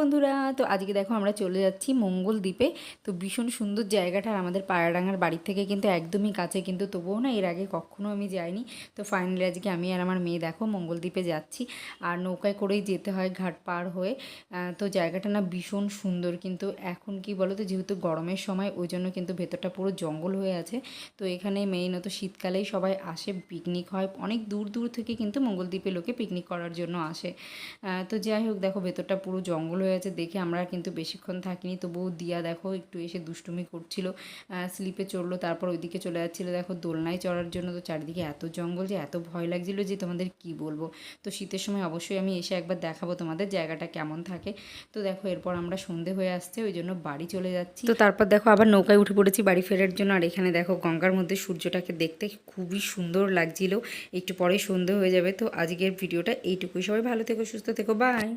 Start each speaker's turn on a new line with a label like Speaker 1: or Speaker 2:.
Speaker 1: বন্ধুরা, তো আজকে দেখো আমরা চলে যাচ্ছি মঙ্গলদ্বীপে। তো ভীষণ সুন্দর জায়গাটা, আর আমাদের পায়রাডাঙ্গার বাড়ি থেকে কিন্তু একদমই কাছে, কিন্তু তবুও না এর আগে কখনো আমি যাইনি। তো ফাইনালি আজকে আমি আর আমার মেয়ে দেখো মঙ্গলদ্বীপে যাচ্ছি, আর নৌকায় করেই যেতে হয় ঘাট পার হয়ে। তো জায়গাটা না ভীষণ সুন্দর, কিন্তু এখন কি বলো তো, যেহেতু গরমের সময় ওই জন্য কিন্তু ভেতরটা পুরো জঙ্গল হয়ে আছে। তো এখানে মেইনত শীতকালেই সবাই আসে, পিকনিক হয়, অনেক দূর দূর থেকে কিন্তু মঙ্গলদ্বীপে লোকে পিকনিক করার জন্য আসে। তো যাই হোক, দেখো ভেতরটা পুরো জঙ্গল হয়ে আছে দেখে আমরা কিন্তু বেশিক্ষণ থাকিনি। তবুও দিয়া দেখো একটু এসে দুষ্টুমি করছিল, স্লিপে চড়লো, তারপর ওইদিকে চলে যাচ্ছিলো দেখো দোলনায় চড়ার জন্য। তো চারিদিকে এত জঙ্গল যে এত ভয় লাগছিলো যে তোমাদের কি বলবো। তো শীতের সময় অবশ্যই আমি এসে একবার দেখাবো তোমাদের জায়গাটা কেমন থাকে। তো দেখো এরপর আমরা সন্ধে হয়ে আসছে, ওই জন্য বাড়ি চলে যাচ্ছি। তো তারপর দেখো আবার নৌকায় উঠে পড়েছি বাড়ি ফেরার জন্য। আর এখানে দেখো গঙ্গার মধ্যে সূর্যটাকে দেখতে খুবই সুন্দর লাগছিল। একটু পরে সন্ধে হয়ে যাবে। তো আজকের ভিডিওটা এইটুকুই, সবাই ভালো থেকো, সুস্থ থেকো, বাই।